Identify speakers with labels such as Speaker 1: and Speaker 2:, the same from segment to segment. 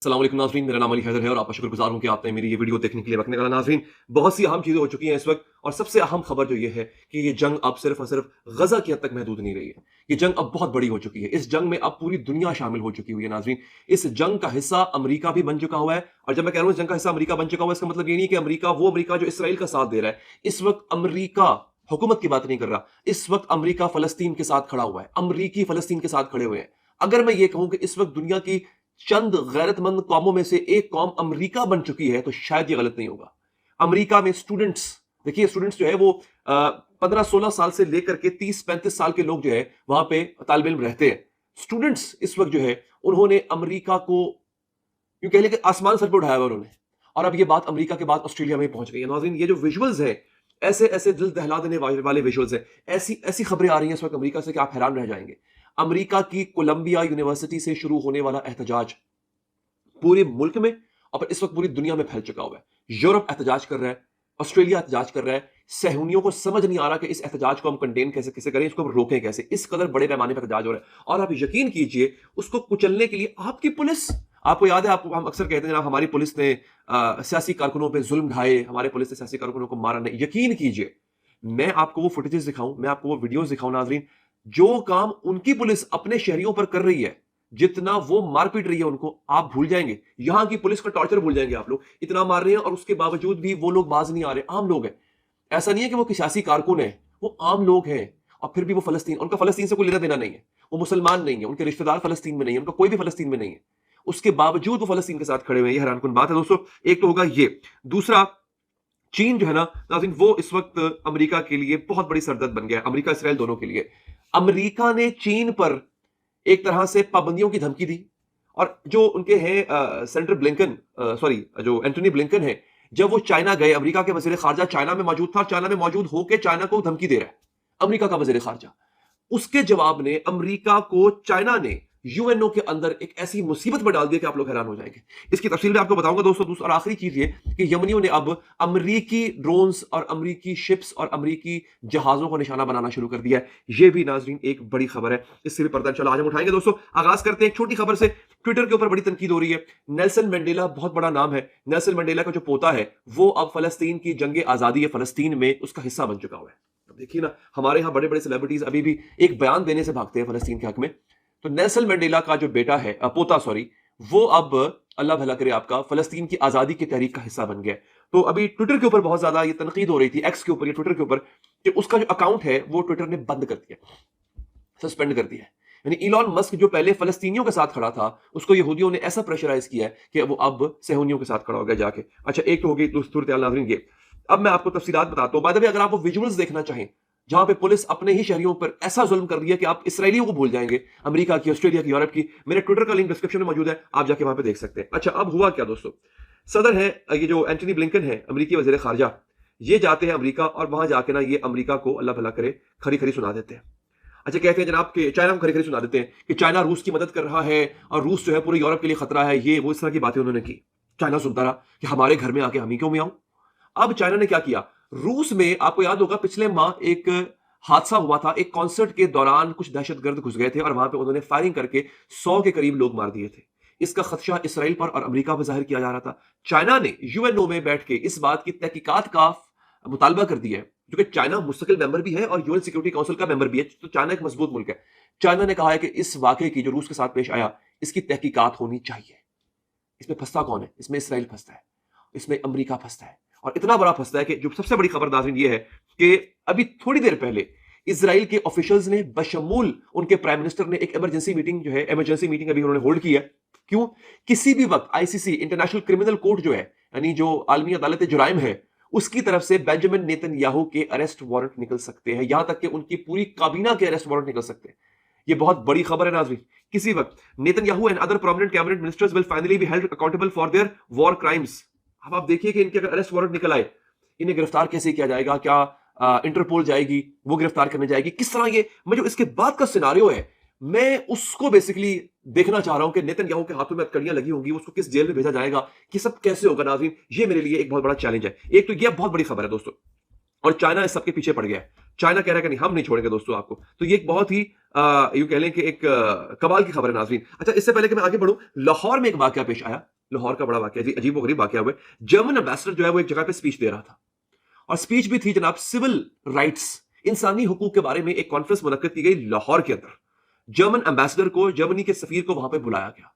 Speaker 1: अस्सलाम वालेकुम नाज़रीन, मेरा नाम अली हैदर है और आपका शुक्रगुजार हूं कि आपने मेरी ये वीडियो देखने के लिए वक्त निकाला। नाज़रीन, बहुत सी अहम चीज़ें हो चुकी हैं इस वक्त और सबसे अहम खबर जो ये है कि ये जंग अब सिर्फ और सिर्फ गजा की हद तक महदूद नहीं रही है। ये जंग अब बहुत बड़ी हो चुकी है। इस जंग में अब पूरी दुनिया शामिल हो चुकी हुई है। नाज़रीन, इस जंग का हिस्सा अमेरिका भी बन चुका हुआ है और जब मैं कह रहा हूं इस जंग का हिस्सा अमेरिका बन चुका हुआ है, इसका मतलब ये नहीं कि अमेरिका जो इसराइल का साथ दे रहा है। इस वक्त अमेरिका हुकूमत की बात नहीं कर रहा, इस वक्त अमेरिका फलस्तीन के साथ खड़ा हुआ है। अमरीकी फलस्तीन के साथ खड़े हुए हैं। अगर मैं ये कहूं कि इस वक्त दुनिया की चंद गैरतमंद कौमों में से एक कौम अमेरिका बन चुकी है तो शायद ये गलत नहीं होगा। अमेरिका में स्टूडेंट्स, देखिए स्टूडेंट्स जो है वो 15-16 साल से लेकर के 30-35 साल के लोग जो है वहां पे तालिब इल्म रहते हैं। स्टूडेंट्स इस वक्त जो है उन्होंने अमेरिका को यूं कह लें कि आसमान सर पर उठाया हुआ उन्होंने, और अब ये बात अमेरिका के बाद ऑस्ट्रेलिया में पहुंच गई है। नाज़रीन, ये जो विजुअल्स हैं, ऐसे ऐसे दिल दहला देने वाले विजुअल्स हैं, ऐसी ऐसी खबरें आ रही हैं इस वक्त अमेरिका से कि आप हैरान रह जाएंगे। अमेरिका की कोलंबिया यूनिवर्सिटी से शुरू होने वाला एहतजाज पूरे मुल्क में और इस वक्त पूरी दुनिया में फैल चुका हुआ है। यूरोप एहतजाज कर रहा है, ऑस्ट्रेलिया एहतजाज कर रहा है। सहूनियों को समझ नहीं आ रहा कि इस एहतजाज को हम कंटेन कैसे कैसे करें, इसको हम रोकें कैसे। इस कदर बड़े पैमाने पर एहतजाज हो रहा है और आप यकीन कीजिए उसको कुचलने के लिए आपकी पुलिस, आपको याद है, हम अक्सर कहते हैं ना हमारी पुलिस ने सियासी कारकुनों पर जुल्म ढाए, हमारे पुलिस ने सियासी कारकुनों को मारा नहीं। यकीन कीजिए, मैं आपको वो फुटेजेस दिखाऊं, मैं आपको वो वीडियोस दिखाऊं नाजरीन, जो काम उनकी पुलिस अपने शहरियों पर कर रही है, जितना वो मार पीट रही है उनको, आप भूल जाएंगे। यहां की पुलिस का टॉर्चर भूल जाएंगे आप लोग। इतना मार रहे हैं और उसके बावजूद भी वो लोग बाज नहीं आ रहे। आम लोग हैं, ऐसा नहीं है कि वो सियासी कारकुन है, वो आम लोग हैं और फिर भी वो फलस्तीन, उनका फलस्तीन से कोई लेना देना नहीं है। वो मुसलमान नहीं है, उनके रिश्तेदार फलस्तीन में नहीं है, उनका कोई भी फलस्तीन में नहीं है। उसके बावजूद वो फलस्तीन के साथ खड़े हुए हैं। ये हैरानकुन बात है दोस्तों। एक तो होगा ये। दूसरा, चीन जो है ना नाज़रीन, वो इस वक्त अमेरिका के लिए बहुत बड़ी सरदर्द बन गया है, अमेरिका इसराइल दोनों के लिए। अमेरिका ने चीन पर एक तरह से पाबंदियों की धमकी दी और जो उनके हैं सेनेटर ब्लिंकन, सॉरी जो एंटनी ब्लिंकन है, जब वो चाइना गए, अमेरिका के वजीर खारजा चाइना में मौजूद था, चाइना में मौजूद होकर चाइना को धमकी दे रहा है अमेरिका का वजीर खारजा। उसके जवाब ने अमेरिका को, चाइना ने यूएनओ के अंदर एक ऐसी मुसीबत में डाल दिया कि आप लोग हैरान हो जाएंगे। इसकी तफसील मैं आपको बताऊंगा दोस्तों। दूसरा और आखिरी चीज ये कि यमनियों ने अब अमेरिकी ड्रोन्स और अमेरिकी शिप्स और अमेरिकी जहाजों को निशाना बनाना शुरू कर दिया है। ये भी नाजरीन एक बड़ी खबर है, इससे भी पर्दा इंशाल्लाह आज हम उठाएंगे दोस्तों। आगाज करते हैं एक छोटी खबर से। ट्विटर के ऊपर बड़ी तनकीद हो रही है। नेल्सन मंडेला बहुत बड़ा नाम है। नेल्सन मंडेला का जो पोता है वो अब फलस्तीन की जंग आजादी है फलस्तीन में उसका हिस्सा बन चुका हुआ है। देखिए ना, हमारे यहाँ बड़े बड़े सेलिब्रिटीज अभी भी एक बयान देने से भागते हैं फलस्तीन के हक में। तो नेल्सन मंडेला का जो बेटा है, पोता सॉरी, वो अब अल्लाह भला करे आपका फलस्तीन की आजादी की तहरीक का हिस्सा बन गया। तो अभी ट्विटर के ऊपर बहुत ज्यादा ये तनकीद हो रही थी, एक्स के ऊपर या ट्विटर के ऊपर, कि उसका जो अकाउंट है वो ट्विटर ने बंद कर दिया, सस्पेंड कर दिया है। यानी इलॉन मस्क जो पहले फलस्तीनियों के साथ खड़ा था, उसको यहूदियों ने ऐसा प्रेशराइज किया है कि वो अब सहूनियों के साथ खड़ा हो गया जाके। अच्छा, एक तो हो गई सूरत नाज़रीन ये। अब मैं आपको तफसीलात बताता हूं। बाय द वे, अगर आप वो विजुअल्स देखना चाहें जहां पे पुलिस अपने ही शहरियों पर ऐसा जुल्म कर रही है कि आप इसराइलियों को भूल जाएंगे, अमेरिका की, ऑस्ट्रेलिया की, यूरोप की, मेरे ट्विटर का लिंक डिस्क्रिप्शन में मौजूद है, आप जाके वहां पे देख सकते हैं। अच्छा, अब हुआ क्या दोस्तों, सदर है ये जो एंटनी ब्लिंकन है, अमेरिकी वजीर खारजा, ये जाते हैं अमेरिका और वहां जाके ना ये अमेरिका को अल्लाह भला करे खरी खरी सुना देते हैं। अच्छा, कहते हैं जनाब कि चाइना को खरी खरी सुना देते हैं कि चाइना रूस की मदद कर रहा है और रूस जो है पूरे यूरोप के लिए खतरा है, ये वो इस तरह की बातें उन्होंने की। चाइना सुनता रहा कि हमारे घर में आके हम ही क्यों में आऊं। अब चाइना ने क्या किया, रूस में आपको याद होगा पिछले माह एक हादसा हुआ था। एक कॉन्सर्ट के दौरान कुछ दहशतगर्द घुस गए थे और वहां पे उन्होंने फायरिंग करके 100 के करीब लोग मार दिए थे। इसका खदशा इसराइल पर और अमेरिका पर जाहिर किया जा रहा था। चाइना ने यूएनओ में बैठ के इस बात की तहकीकात का मुतालबा कर दिया है, क्योंकि चाइना मुस्तकिल मेंबर भी है और यूएन सिक्योरिटी काउंसिल का मेंबर भी है, तो चाइना एक मजबूत मुल्क है। चाइना ने कहा है कि इस वाकये की जो रूस के साथ पेश आया, इसकी तहकीकात होनी चाहिए। इसमें फंसता कौन है? इसमें इसराइल फंसता है, इसमें अमेरिका फंसता है, और इतना बड़ा फंसता है कि जो सबसे बड़ी खबर नाज़रीन ये है कि अभी थोड़ी देर पहले इजराइल के ऑफिशियल्स ने बशमूल उनके प्राइम मिनिस्टर ने एक इमरजेंसी मीटिंग जो है, इमरजेंसी मीटिंग अभी उन्होंने होल्ड की है। क्यों? किसी भी वक्त आईसीसी, इंटरनेशनल क्रिमिनल कोर्ट जो है, यानी जो आलमी अदालत जुराइम है, उसकी तरफ से बेंजामिन नेतन्याहू के अरेस्ट वारंट निकल सकते हैं, यहां तक कि उनकी पूरी काबीना के अरेस्ट वारंट निकल सकते हैं। यह बहुत बड़ी खबर है नाज़रीन। किसी वक्त Netanyahu and other prominent cabinet ministers will finally be held accountable for their war crimes. अब आप देखिए कि इनके अगर अरेस्ट वारंट निकल आए, इन्हें गिरफ्तार कैसे किया जाएगा? क्या इंटरपोल जाएगी, वो गिरफ्तार करने जाएगी, किस तरह? ये मैं जो इसके बाद का सिनारियो है, मैं उसको बेसिकली देखना चाह रहा हूं कि नेतन्याहू के हाथों में हथकड़ियां लगी होंगी, उसको किस जेल में भेजा जाएगा, कि सब कैसे होगा नाज़रीन। ये मेरे लिए एक बहुत बड़ा चैलेंज है। एक तो ये बहुत बड़ी खबर है दोस्तों। और चाइना इस सबके पीछे पड़ गया है। चाइना कह रहा है कि नहीं, हम नहीं छोड़ेंगे दोस्तों आपको। तो ये एक बहुत ही यूं कह लें कि एक कमाल की खबर है नाज़रीन। अच्छा, इससे पहले कि मैं आगे बढ़ूं, लाहौर में एक वाकया पेश आया। लाहौर का बड़ा वाकया जी, अजीब व गरीब वाकया हुआ है। जर्मन एम्बेसडर जो है वो एक जगह पे स्पीच दे रहा था, और स्पीच भी थी जनाब सिविल राइट्स, इंसानी हुकूक के बारे में। एक कॉन्फ्रेंस मुनक्किद की गई लाहौर के अंदर। जर्मन एम्बेसडर को, जर्मनी के सफीर को वहां पे बुलाया गया।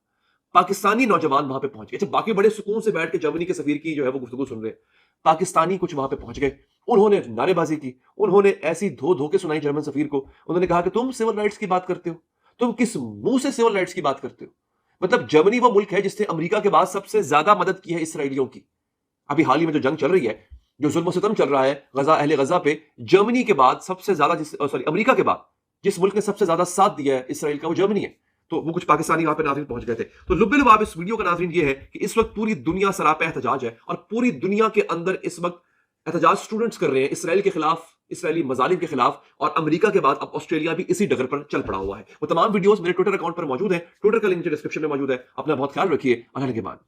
Speaker 1: पाकिस्तानी नौजवान वहां पे पहुंच गए। अच्छा, बाकी बड़े सुकून से बैठ के जर्मनी के सफीर की जो है वो गुफ्तगू सुन रहे हैं। पाकिस्तानी कुछ वहां पे पहुंच गए, उन्होंने नारेबाजी की, उन्होंने ऐसी धो धो के सुनाई जर्मन सफीर को। उन्होंने कहा कि तुम सिविल राइट्स की बात करते हो, तुम किस मुंह से सिविल राइट्स की बात करते हो? मतलब जर्मनी वो मुल्क है जिसने अमेरिका के बाद सबसे ज्यादा मदद की है इसराइलियों की। अभी हाल ही में जो जंग चल रही है, जो जुल्म सितम चल रहा है गजा, अहले गजा पे, जर्मनी के बाद सबसे ज्यादा अमेरिका के बाद जिस मुल्क ने सबसे ज्यादा साथ दिया है इसराइल का, वो जर्मनी है। तो वो कुछ पाकिस्तानी वहां पे नाज़रीन पहुंच गए थे। तो लुब्बे लुबाब इस वीडियो का नाज़रीन ये है कि इस वक्त पूरी दुनिया सरापा एहतजाज है, और पूरी दुनिया के अंदर इस वक्त एहतजाज स्टूडेंट्स कर रहे हैं इसराइल के खिलाफ, इसराइली मजालिम के खिलाफ। और अमेरिका के बाद अब ऑस्ट्रेलिया भी इसी डगर पर चल पड़ा हुआ है। वो तमाम वीडियोस मेरे ट्विटर अकाउंट पर मौजूद है। ट्विटर का लिंक डिस्क्रिप्शन में मौजूद है। अपना बहुत ख्याल रखिए। अल्लाह के बाद।